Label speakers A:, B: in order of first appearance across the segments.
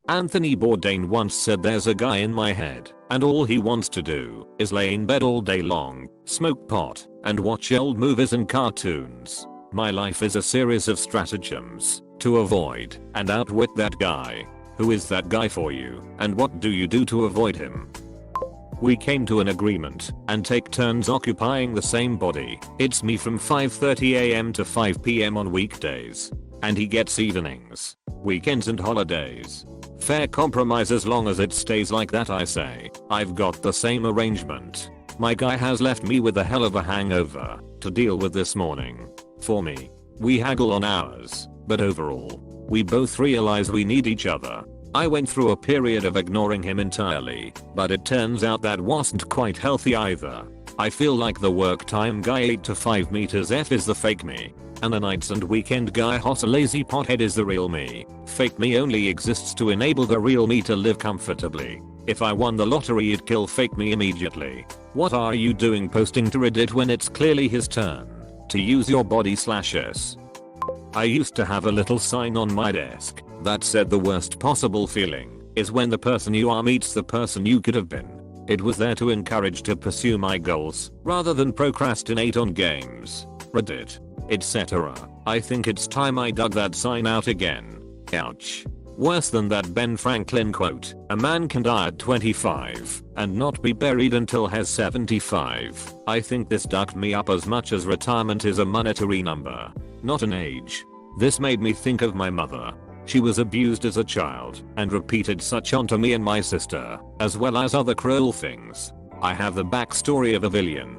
A: Anthony Bourdain once said there's a guy in my head, and all he wants to do is lay in bed all day long, smoke pot, and watch old movies and cartoons. My life is a series of stratagems to avoid and outwit that guy. Who is that guy for you, and what do you do to avoid him? We came to an agreement and take turns occupying the same body. It's me from 5:30 am to 5 pm on weekdays. And he gets evenings, weekends and holidays. Fair compromise as long as it stays like that, I say. I've got the same arrangement. My guy has left me with a hell of a hangover to deal with this morning. For me, we haggle on hours, but overall, we both realize we need each other. I went through a period of ignoring him entirely, but it turns out that wasn't quite healthy either. I feel like the work time guy 8 to 5 meters F is the fake me, and the nights and weekend guy hot lazy pothead is the real me. Fake me only exists to enable the real me to live comfortably. If I won the lottery, it'd kill fake me immediately. What are you doing posting to Reddit when it's clearly his turn to use your body/s? I used to have a little sign on my desk that said the worst possible feeling is when the person you are meets the person you could have been. It was there to encourage to pursue my goals rather than procrastinate on games, Reddit, etc. I think it's time I dug that sign out again. Ouch. Worse than that Ben Franklin quote, a man can die at 25 and not be buried until he's 75. I think this ducked me up as much as retirement is a monetary number, not an age. This made me think of my mother. She was abused as a child and repeated such onto me and my sister, as well as other cruel things. I have the backstory of a villain.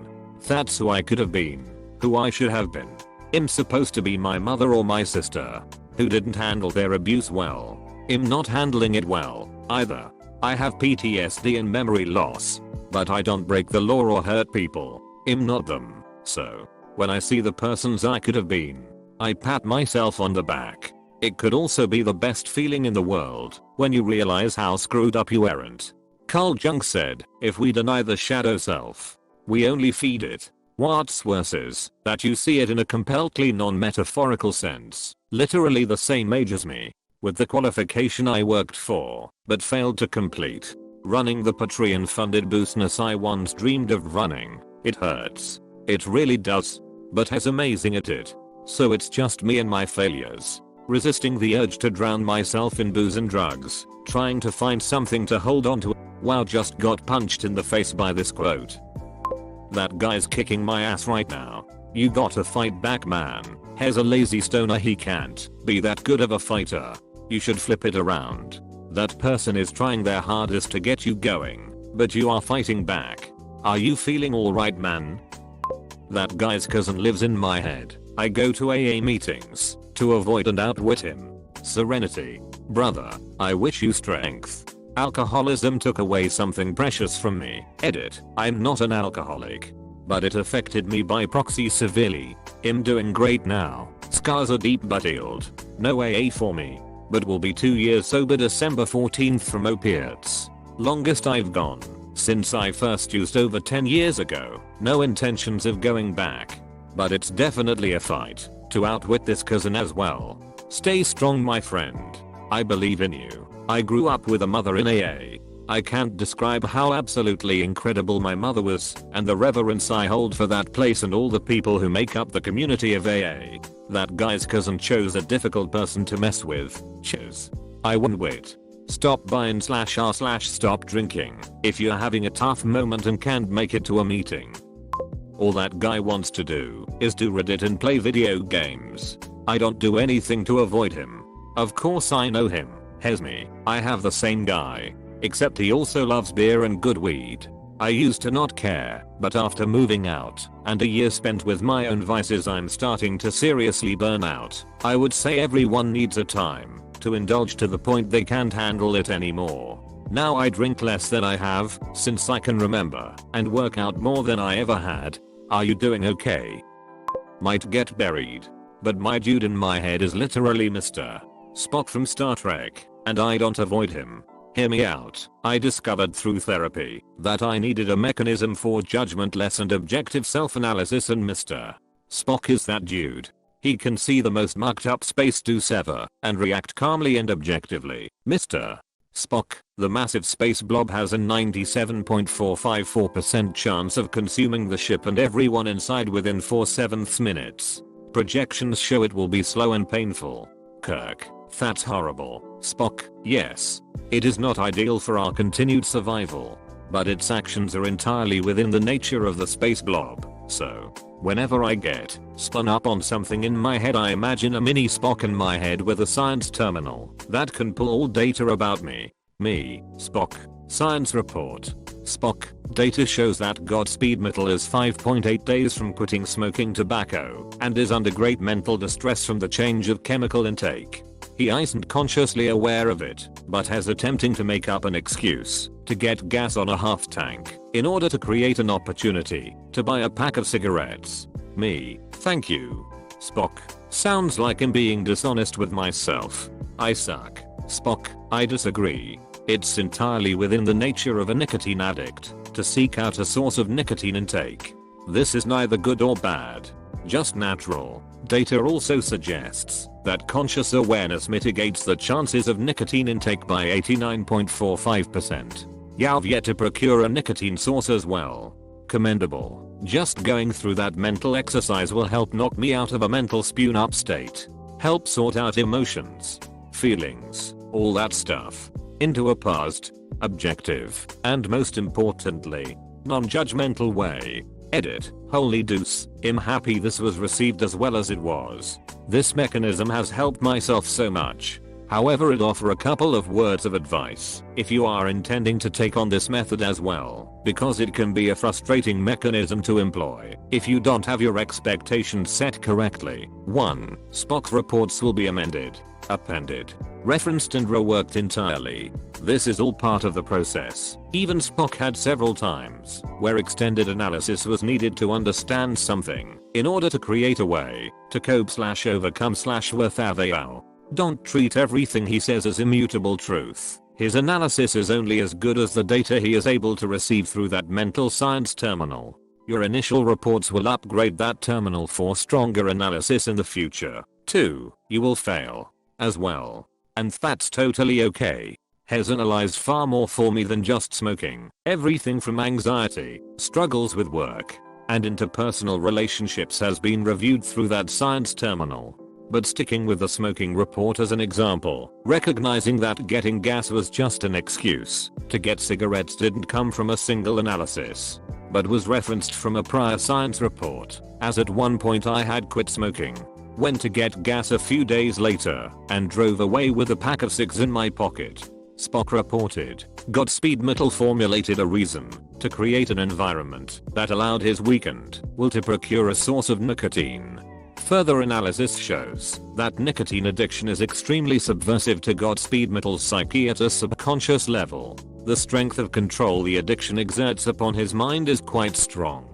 A: That's who I could have been, who I should have been. I'm supposed to be my mother or my sister, who didn't handle their abuse well. I'm not handling it well, either. I have PTSD and memory loss, but I don't break the law or hurt people. I'm not them. So, when I see the persons I could have been, I pat myself on the back. It could also be the best feeling in the world when you realize how screwed up you aren't. Carl Jung said, if we deny the shadow self, we only feed it. What's worse is that you see it in a completely non-metaphorical sense, literally the same age as me, with the qualification I worked for, but failed to complete. Running the Patreon-funded business I once dreamed of running. It hurts. It really does. But he's amazing at it. So it's just me and my failures. Resisting the urge to drown myself in booze and drugs, trying to find something to hold on to. Wow, just got punched in the face by this quote. That guy's kicking my ass right now. You gotta fight back, man. He's a lazy stoner, he can't be that good of a fighter. You should flip it around. That person is trying their hardest to get you going, but you are fighting back. Are you feeling alright, man? That guy's cousin lives in my head. I go to AA meetings to avoid and outwit him. Serenity. Brother, I wish you strength. Alcoholism took away something precious from me. Edit. I'm not an alcoholic, but it affected me by proxy severely. I'm doing great now. Scars are deep but healed. No AA for me, but will be 2 years sober December 14th from opiates. Longest I've gone since I first used over 10 years ago. No intentions of going back, but it's definitely a fight to outwit this cousin as well. Stay strong, my friend. I believe in you. I grew up with a mother in AA. I can't describe how absolutely incredible my mother was, and the reverence I hold for that place and all the people who make up the community of AA. That guy's cousin chose a difficult person to mess with. Cheers. I won wit. Stop buying /r/stop drinking if you're having a tough moment and can't make it to a meeting. All that guy wants to do is do Reddit and play video games. I don't do anything to avoid him. Of course I know him. Here's me. I have the same guy, except he also loves beer and good weed. I used to not care, but after moving out and a year spent with my own vices, I'm starting to seriously burn out. I would say everyone needs a time to indulge to the point they can't handle it anymore. Now I drink less than I have since I can remember and work out more than I ever had. Are you doing okay? Might get buried, but my dude in my head is literally Mr. Spock from Star Trek, and I don't avoid him. Hear me out. I discovered through therapy that I needed a mechanism for judgmentless and objective self-analysis, and Mr. Spock is that dude. He can see the most mucked up space to sever and react calmly and objectively. Mr. Spock, the massive space blob has a 97.454% chance of consuming the ship and everyone inside within 4/7 minutes. Projections show it will be slow and painful. Kirk, that's horrible. Spock, yes. It is not ideal for our continued survival. But its actions are entirely within the nature of the space blob, so whenever I get spun up on something in my head, I imagine a mini Spock in my head with a science terminal that can pull all data about me. Spock. Science report. Spock. Data shows that Godspeed Metal is 5.8 days from quitting smoking tobacco and is under great mental distress from the change of chemical intake. He isn't consciously aware of it, but has attempting to make up an excuse to get gas on a half tank in order to create an opportunity to buy a pack of cigarettes. Thank you. Spock. Sounds like I'm being dishonest with myself. I suck. Spock. I disagree. It's entirely within the nature of a nicotine addict to seek out a source of nicotine intake. This is neither good or bad, just natural. Data also suggests that conscious awareness mitigates the chances of nicotine intake by 89.45%. You've yet to procure a nicotine source as well. Commendable. Just going through that mental exercise will help knock me out of a mental spoon up state. Help sort out emotions, feelings, all that stuff, into a paused, objective, and most importantly, non-judgmental way. Edit. Holy deuce, I'm happy this was received as well as it was. This mechanism has helped myself so much. However, I'd offer a couple of words of advice if you are intending to take on this method as well, because it can be a frustrating mechanism to employ if you don't have your expectations set correctly. 1. Spock's reports will be amended, appended, referenced and reworked entirely. This is all part of the process. Even Spock had several times where extended analysis was needed to understand something in order to create a way to cope/overcome/worth. Don't treat everything he says as immutable truth. His analysis is only as good as the data he is able to receive through that mental science terminal. Your initial reports will upgrade that terminal for stronger analysis in the future. 2. You will fail as well. And that's totally okay. Has analyzed far more for me than just smoking. Everything from anxiety, struggles with work, and interpersonal relationships has been reviewed through that science terminal. But sticking with the smoking report as an example, recognizing that getting gas was just an excuse to get cigarettes didn't come from a single analysis, but was referenced from a prior science report, as at one point I had quit smoking, went to get gas a few days later, and drove away with a pack of cigs in my pocket. Spock reported, Godspeed Metal formulated a reason to create an environment that allowed his weakened will to procure a source of nicotine. Further analysis shows that nicotine addiction is extremely subversive to Godspeed Metal's psyche at a subconscious level. The strength of control the addiction exerts upon his mind is quite strong.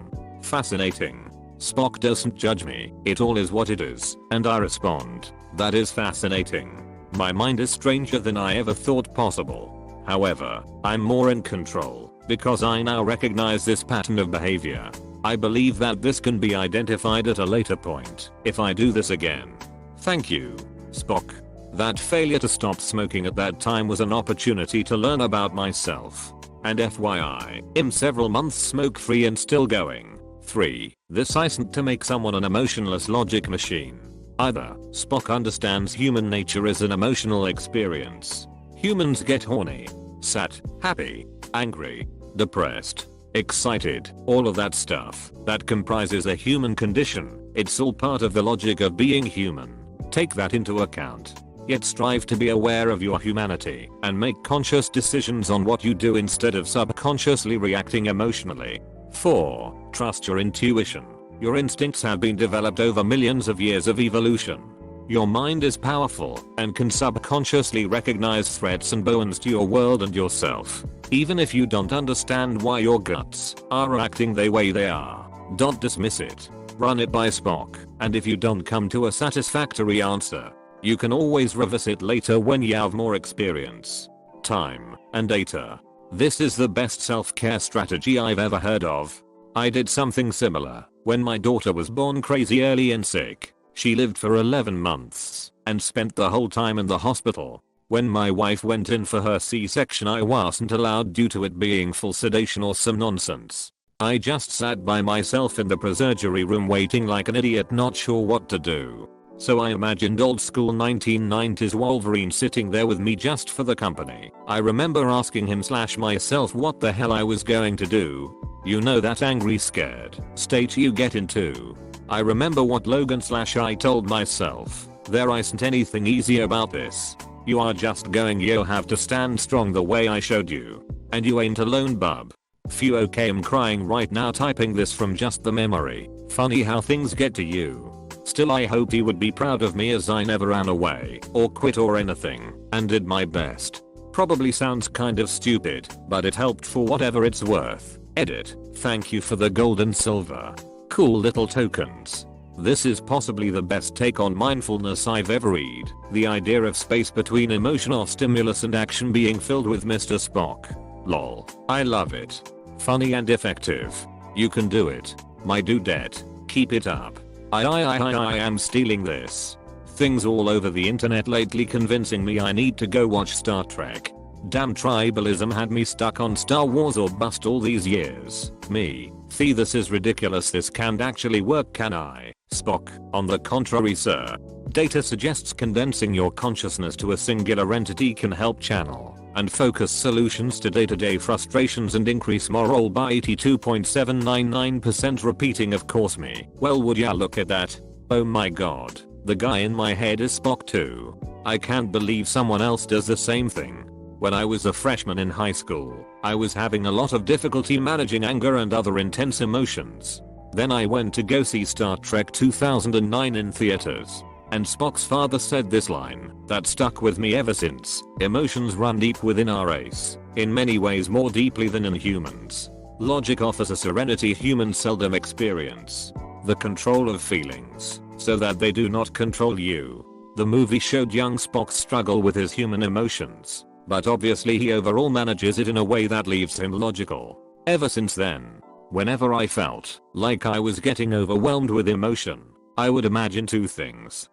A: Fascinating. Spock doesn't judge me, it all is what it is, and I respond, that is fascinating. My mind is stranger than I ever thought possible. However, I'm more in control, because I now recognize this pattern of behavior. I believe that this can be identified at a later point if I do this again. Thank you, Spock. That failure to stop smoking at that time was an opportunity to learn about myself. And FYI, I'm several months smoke free and still going. 3. This isn't to make someone an emotionless logic machine. Either. Spock understands human nature is an emotional experience. Humans get horny, sad, happy, angry, depressed, excited, all of that stuff that comprises a human condition. It's all part of the logic of being human. Take that into account. Yet strive to be aware of your humanity and make conscious decisions on what you do instead of subconsciously reacting emotionally. 4. Trust your intuition. Your instincts have been developed over millions of years of evolution. Your mind is powerful and can subconsciously recognize threats and bones to your world and yourself. Even if you don't understand why your guts are acting the way they are, don't dismiss it. Run it by Spock, and if you don't come to a satisfactory answer, you can always revisit later when you have more experience, time, and data. This is the best self-care strategy I've ever heard of. I did something similar when my daughter was born crazy early and sick. She lived for 11 months and spent the whole time in the hospital. When my wife went in for her C-section I wasn't allowed due to it being full sedation or some nonsense. I just sat by myself in the pre-surgery room waiting like an idiot, not sure what to do. So I imagined old school 1990s Wolverine sitting there with me just for the company. I remember asking him / myself what the hell I was going to do. You know that angry scared state you get into. I remember what Logan / I told myself. There isn't anything easy about this. You are just going you have to stand strong the way I showed you. And you ain't alone bub. Phew, okay, I'm crying right now typing this from just the memory. Funny how things get to you. Still I hoped he would be proud of me as I never ran away or quit or anything and did my best. Probably sounds kind of stupid, but it helped for whatever it's worth. Edit. Thank you for the gold and silver. Cool little tokens. This is possibly the best take on mindfulness I've ever read. The idea of space between emotional stimulus and action being filled with Mr. Spock. Lol. I love it. Funny and effective. You can do it. My dudette. Keep it up. I am stealing this. Things all over the internet lately convincing me I need to go watch Star Trek. Damn tribalism had me stuck on Star Wars or bust all these years. Me. This is ridiculous, this can't actually work, can I? Spock. On the contrary sir. Data suggests condensing your consciousness to a singular entity can help channel and focus solutions to day-to-day frustrations and increase morale by 82.799% repeating of course me. Well would ya look at that. Oh my god. The guy in my head is Spock too. I can't believe someone else does the same thing. When I was a freshman in high school, I was having a lot of difficulty managing anger and other intense emotions. Then I went to go see Star Trek 2009 in theaters. And Spock's father said this line that stuck with me ever since. Emotions run deep within our race, in many ways more deeply than in humans. Logic offers a serenity humans seldom experience. The control of feelings, so that they do not control you. The movie showed young Spock's struggle with his human emotions, but obviously he overall manages it in a way that leaves him logical. Ever since then, whenever I felt like I was getting overwhelmed with emotion, I would imagine two things.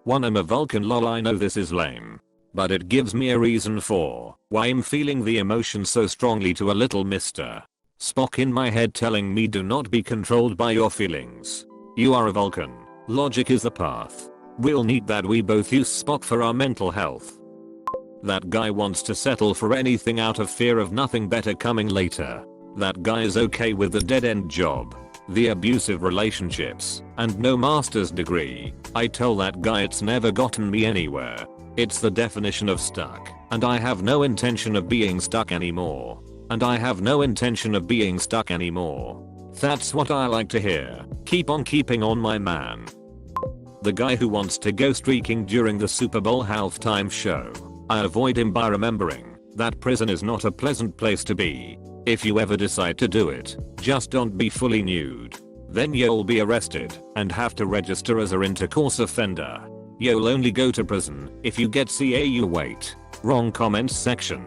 A: 1. I'm a Vulcan, lol, I know this is lame, but it gives me a reason for why I'm feeling the emotion so strongly to a little Mr. Spock in my head telling me do not be controlled by your feelings. You are a Vulcan. Logic is the path. We'll need that. We both use Spock for our mental health. That guy wants to settle for anything out of fear of nothing better coming later. That guy is okay with the dead-end job, the abusive relationships, and no master's degree. I tell that guy it's never gotten me anywhere. It's the definition of stuck, and I have no intention of being stuck anymore. That's what I like to hear. Keep on keeping on, my man. The guy who wants to go streaking during the Super Bowl halftime show. I avoid him by remembering that prison is not a pleasant place to be. If you ever decide to do it, just don't be fully nude. Then you'll be arrested and have to register as an intercourse offender. You'll only go to prison if you get CAU. Wait. Wrong comments section.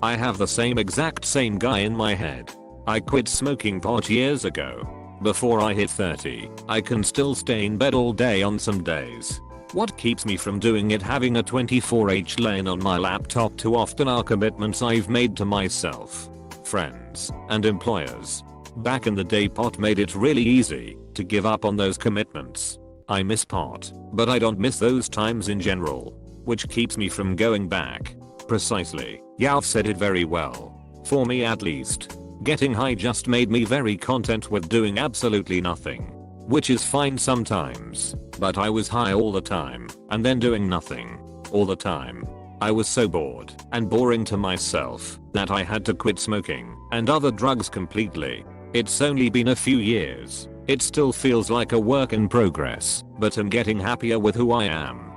A: I have the exact same guy in my head. I quit smoking pot years ago. Before I hit 30, I can still stay in bed all day on some days. What keeps me from doing it? Having a 24H lane on my laptop too often are commitments I've made to myself, friends, and employers. Back in the day, pot made it really easy to give up on those commitments. I miss pot, but I don't miss those times in general, which keeps me from going back. Precisely. You've said it very well. For me at least, getting high just made me very content with doing absolutely nothing. Which is fine sometimes, but I was high all the time and then doing nothing all the time. I was so bored and boring to myself that I had to quit smoking and other drugs completely. It's only been a few years. It still feels like a work in progress, but I'm getting happier with who I am.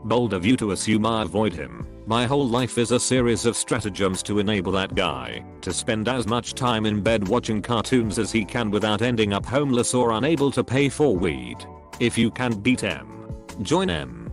A: Bold of you to assume I avoid him. My whole life is a series of stratagems to enable that guy to spend as much time in bed watching cartoons as he can without ending up homeless or unable to pay for weed. If you can't beat M, join M.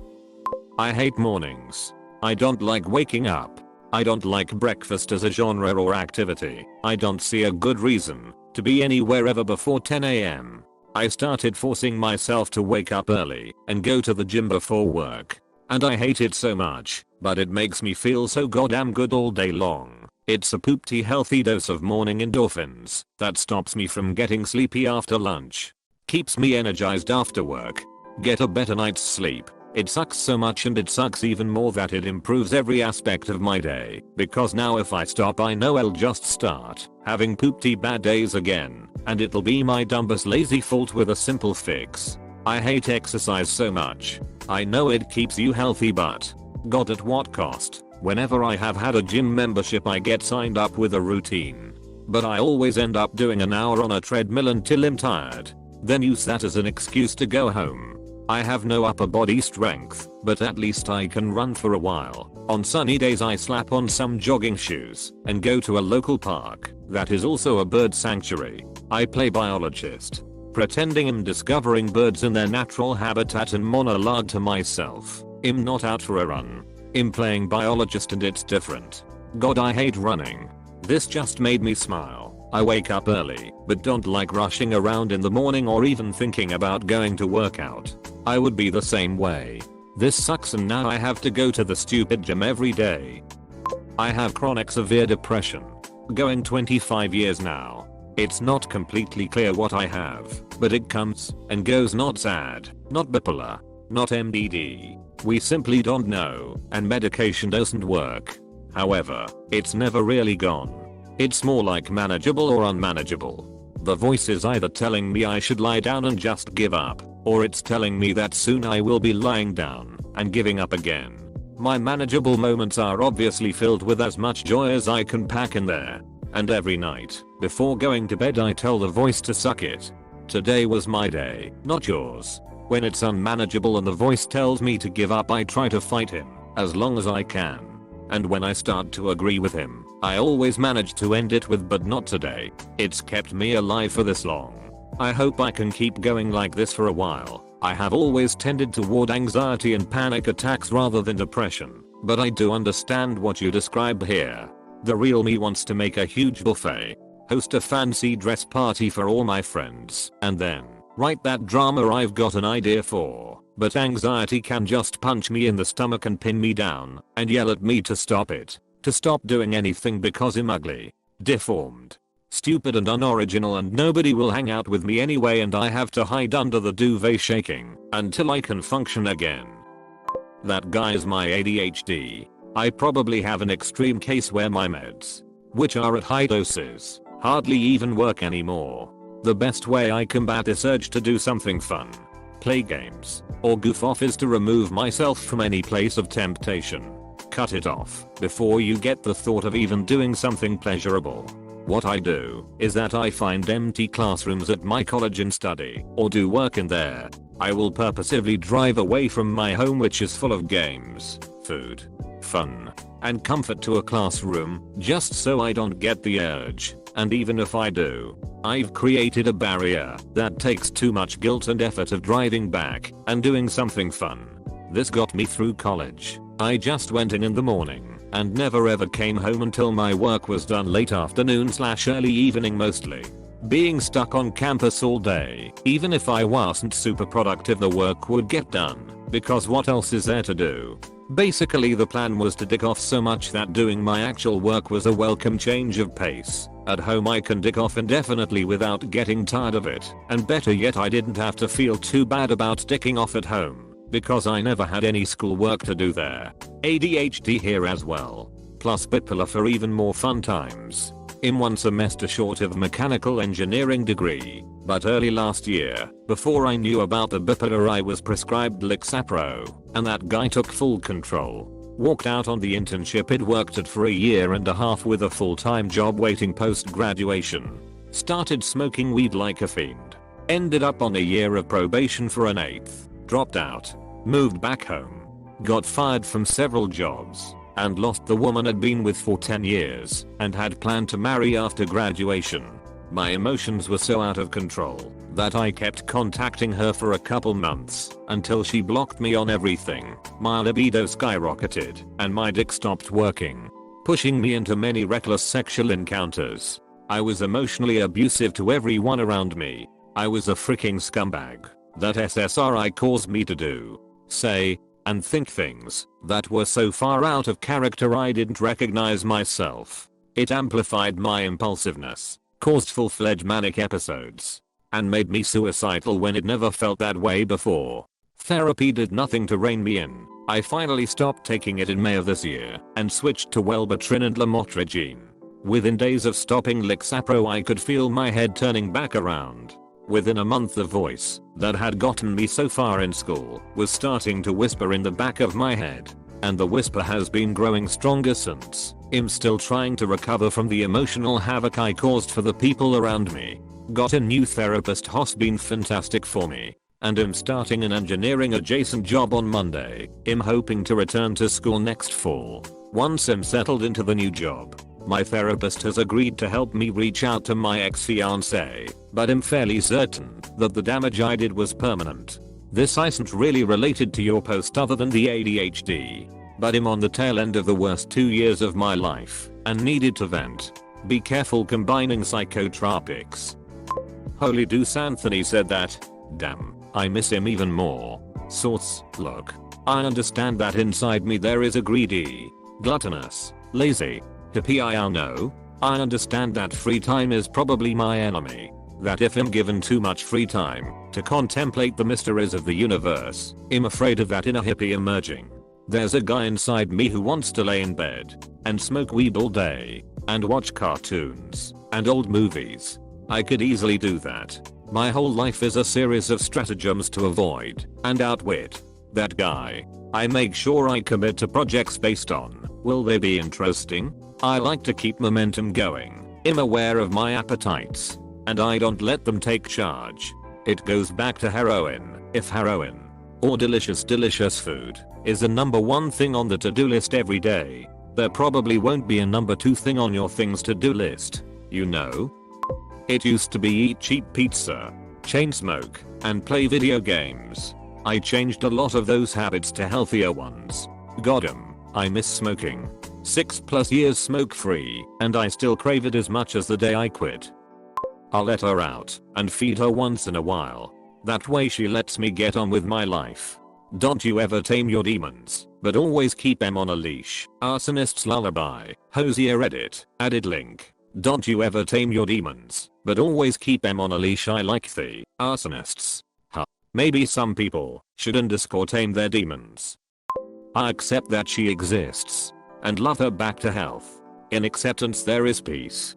A: I hate mornings. I don't like waking up. I don't like breakfast as a genre or activity. I don't see a good reason to be anywhere ever before 10 AM. I started forcing myself to wake up early and go to the gym before work. and I hate it so much, but it makes me feel so goddamn good all day long. It's a poopty healthy dose of morning endorphins that stops me from getting sleepy after lunch. Keeps me energized after work. Get a better night's sleep. It sucks so much, and it sucks even more that it improves every aspect of my day, because now if I stop I know I'll just start having poopty bad days again, and it'll be my dumbass lazy fault with a simple fix. I hate exercise so much. I know it keeps you healthy, but God, at what cost? Whenever I have had a gym membership I get signed up with a routine, but I always end up doing an hour on a treadmill until I'm tired, then use that as an excuse to go home. I have no upper body strength, but at least I can run for a while. On sunny days I slap on some jogging shoes and go to a local park that is also a bird sanctuary. I play biologist, pretending I'm discovering birds in their natural habitat and monologue to myself. I'm not out for a run. I'm playing biologist and it's different. God, I hate running. This just made me smile. I wake up early, but don't like rushing around in the morning or even thinking about going to work out. I would be the same way. This sucks, and now I have to go to the stupid gym every day. I have chronic severe depression. Going 25 years now. It's not completely clear what I have, but it comes and goes, not sad, not bipolar, not MDD. We simply don't know, and medication doesn't work. However, it's never really gone. It's more like manageable or unmanageable. The voice is either telling me I should lie down and just give up, or it's telling me that soon I will be lying down and giving up again. My manageable moments are obviously filled with as much joy as I can pack in there. And every night, before going to bed, I tell the voice to suck it. Today was my day, not yours. When it's unmanageable and the voice tells me to give up, I try to fight him as long as I can. And when I start to agree with him, I always manage to end it with "but not today." It's kept me alive for this long. I hope I can keep going like this for a while. I have always tended toward anxiety and panic attacks rather than depression, but I do understand what you describe here. The real me wants to make a huge buffet, host a fancy dress party for all my friends, and then write that drama I've got an idea for. But anxiety can just punch me in the stomach and pin me down and yell at me to stop it, to stop doing anything because I'm ugly, deformed, stupid and unoriginal, and nobody will hang out with me anyway, and I have to hide under the duvet shaking until I can function again. That guy is my ADHD. I probably have an extreme case where my meds, which are at high doses, hardly even work anymore. The best way I combat this urge to do something fun, play games, or goof off is to remove myself from any place of temptation. Cut it off before you get the thought of even doing something pleasurable. What I do is that I find empty classrooms at my college and study, or do work in there. I will purposefully drive away from my home, which is full of games, food, fun, and comfort, to a classroom, just so I don't get the urge. And even if I do, I've created a barrier that takes too much guilt and effort of driving back and doing something fun. This got me through college. I just went in the morning and never ever came home until my work was done late afternoon/early evening mostly. Being stuck on campus all day, even if I wasn't super productive, the work would get done, because what else is there to do? Basically the plan was to dick off so much that doing my actual work was a welcome change of pace. At home I can dick off indefinitely without getting tired of it, and better yet, I didn't have to feel too bad about dicking off at home, because I never had any school work to do there. ADHD here as well. Plus bipolar for even more fun times. I'm 1 semester short of mechanical engineering degree, but early last year, before I knew about the bipolar, I was prescribed Lexapro, and that guy took full control. Walked out on the internship I'd worked at for a year and a half with a full-time job waiting post-graduation. Started smoking weed like a fiend. Ended up on a year of probation for an 8th. Dropped out. Moved back home. Got fired from several jobs. And lost the woman I'd been with for 10 years and had planned to marry after graduation. My emotions were so out of control that I kept contacting her for a couple months until she blocked me on everything. My libido skyrocketed and my dick stopped working, pushing me into many reckless sexual encounters. I was emotionally abusive to everyone around me. I was a freaking scumbag. That SSRI caused me to do, say, and think things that were so far out of character I didn't recognize myself. It amplified my impulsiveness, caused full-fledged manic episodes, and made me suicidal when it never felt that way before. Therapy did nothing to rein me in. I finally stopped taking it in May of this year and switched to Wellbutrin and lamotrigine. Within days of stopping Lexapro I could feel my head turning back around. Within a month the voice that had gotten me so far in school was starting to whisper in the back of my head. And the whisper has been growing stronger since. I'm still trying to recover from the emotional havoc I caused for the people around me. Got a new therapist who's been fantastic for me. And I'm starting an engineering adjacent job on Monday. I'm hoping to return to school next fall. Once I'm settled into the new job, my therapist has agreed to help me reach out to my ex-fiancé, but I'm fairly certain that the damage I did was permanent. This isn't really related to your post other than the ADHD, but I'm on the tail end of the worst 2 years of my life and needed to vent. Be careful combining psychotropics. Holy Deuce Anthony said that. Damn, I miss him even more. Source, look. I understand that inside me there is a greedy, gluttonous, lazy, hippie I know. I understand that free time is probably my enemy. That if I'm given too much free time to contemplate the mysteries of the universe, I'm afraid of that inner hippie emerging. There's a guy inside me who wants to lay in bed and smoke weed all day and watch cartoons and old movies. I could easily do that. My whole life is a series of stratagems to avoid and outwit that guy. I make sure I commit to projects based on, will they be interesting? I like to keep momentum going. I'm aware of my appetites, and I don't let them take charge. It goes back to heroin. If heroin, or delicious food, is the number one thing on the to-do list every day, there probably won't be a number two thing on your things to-do list, you know? It used to be eat cheap pizza, chain smoke, and play video games. I changed a lot of those habits to healthier ones. Goddamn, I miss smoking. 6+ years smoke free, and I still crave it as much as the day I quit. I'll let her out and feed her once in a while. That way she lets me get on with my life. Don't you ever tame your demons, but always keep them on a leash. Arsonist's Lullaby, Hosier Reddit, added link. Don't you ever tame your demons, but always keep them on a leash. I like the arsonists. Huh. Maybe some people should tame their demons. I accept that she exists and love her back to health. In acceptance there is peace.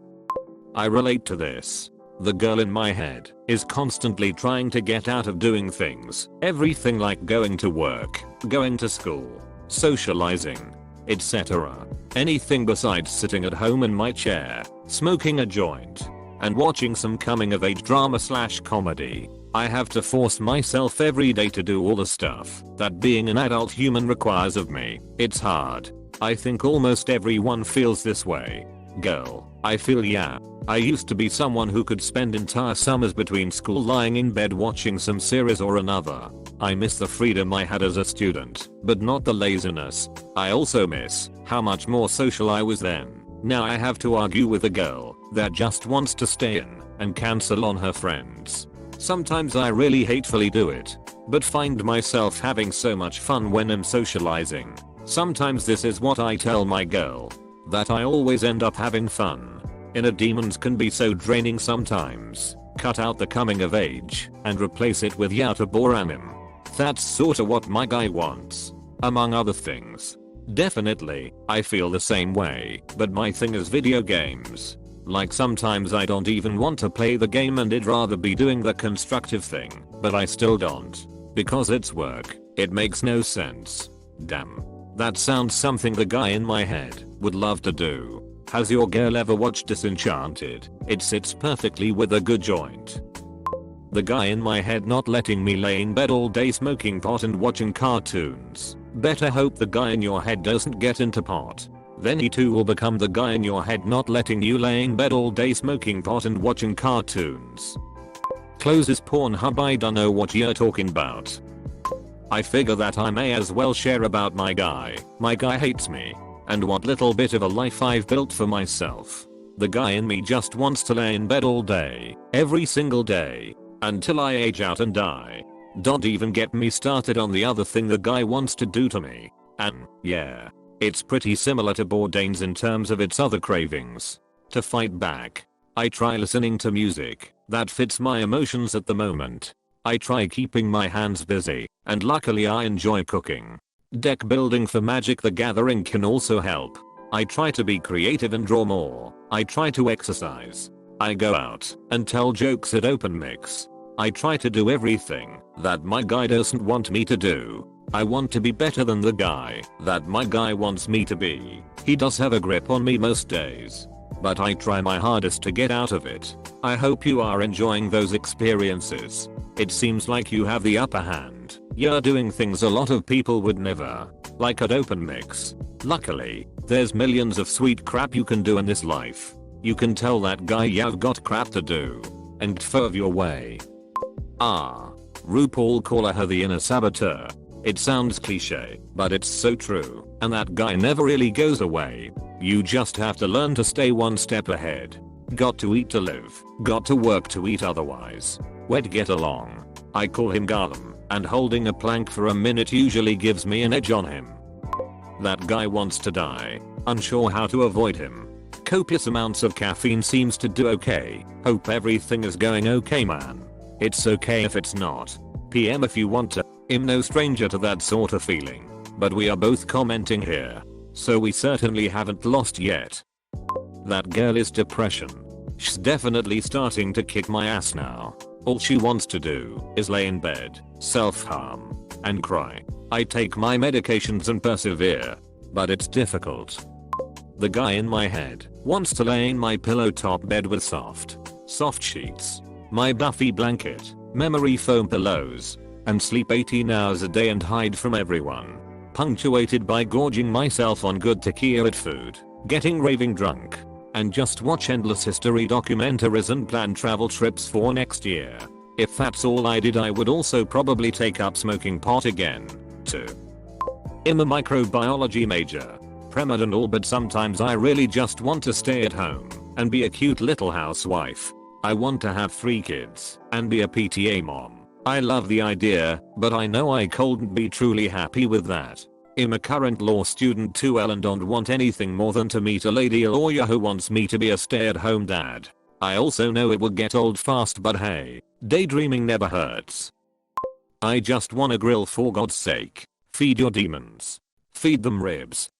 A: I relate to this. The girl in my head is constantly trying to get out of doing things. Everything like going to work, going to school, socializing, etc. Anything besides sitting at home in my chair, smoking a joint, and watching some coming of age drama/comedy. I have to force myself every day to do all the stuff that being an adult human requires of me. It's hard. I think almost everyone feels this way. Girl, I feel ya. I used to be someone who could spend entire summers between school lying in bed watching some series or another. I miss the freedom I had as a student, but not the laziness. I also miss how much more social I was then. Now I have to argue with a girl that just wants to stay in and cancel on her friends. Sometimes I really hatefully do it, but find myself having so much fun when I'm socializing. Sometimes this is what I tell my girl, that I always end up having fun. Inner demons can be so draining sometimes. Cut out the coming of age and replace it with yata boranim. That's sorta what my guy wants, among other things. Definitely, I feel the same way, but my thing is video games. Like sometimes I don't even want to play the game and I'd rather be doing the constructive thing, but I still don't. Because it's work, it makes no sense. Damn. That sounds something the guy in my head would love to do. Has your girl ever watched Disenchanted? It sits perfectly with a good joint. The guy in my head not letting me lay in bed all day smoking pot and watching cartoons. Better hope the guy in your head doesn't get into pot. Then he too will become the guy in your head not letting you lay in bed all day smoking pot and watching cartoons. Closes Pornhub. I don't know what you're talking about. I figure that I may as well share about my guy. My guy hates me and what little bit of a life I've built for myself. The guy in me just wants to lay in bed all day, every single day, until I age out and die. Don't even get me started on the other thing the guy wants to do to me. And, yeah. It's pretty similar to Bourdain's in terms of its other cravings. To fight back, I try listening to music that fits my emotions at the moment. I try keeping my hands busy, and luckily I enjoy cooking. Deck building for Magic the Gathering can also help. I try to be creative and draw more. I try to exercise. I go out and tell jokes at open mics. I try to do everything that my guy doesn't want me to do. I want to be better than the guy that my guy wants me to be. He does have a grip on me most days, but I try my hardest to get out of it. I hope you are enjoying those experiences. It seems like you have the upper hand. You're doing things a lot of people would never, like at open mics. Luckily, there's millions of sweet crap you can do in this life. You can tell that guy you've got crap to do and furve your way. RuPaul call her the inner saboteur. It sounds cliche, but it's so true, and that guy never really goes away. You just have to learn to stay one step ahead. Got to eat to live, got to work to eat otherwise. We'd get along. I call him Gollum, and holding a plank for a minute usually gives me an edge on him. That guy wants to die, unsure how to avoid him. Copious amounts of caffeine seems to do okay. Hope everything is going okay, man. It's okay if it's not. PM if you want to. I'm no stranger to that sort of feeling, but we are both commenting here, so we certainly haven't lost yet. That girl is depression. She's definitely starting to kick my ass now. All she wants to do is lay in bed, self-harm, and cry. I take my medications and persevere, but it's difficult. The guy in my head wants to lay in my pillow top bed with soft sheets, my Buffy blanket, memory foam pillows, and sleep 18 hours a day and hide from everyone. Punctuated by gorging myself on good tequila food, getting raving drunk, and just watch endless history documentaries and plan travel trips for next year. If that's all I did, I would also probably take up smoking pot again, too. I'm a microbiology major. Premed and all, but sometimes I really just want to stay at home and be a cute little housewife. I want to have 3 kids and be a PTA mom. I love the idea, but I know I couldn't be truly happy with that. I'm a current law student too and don't want anything more than to meet a lady lawyer who wants me to be a stay-at-home dad. I also know it will get old fast, but hey, daydreaming never hurts. I just wanna grill, for God's sake. Feed your demons. Feed them ribs.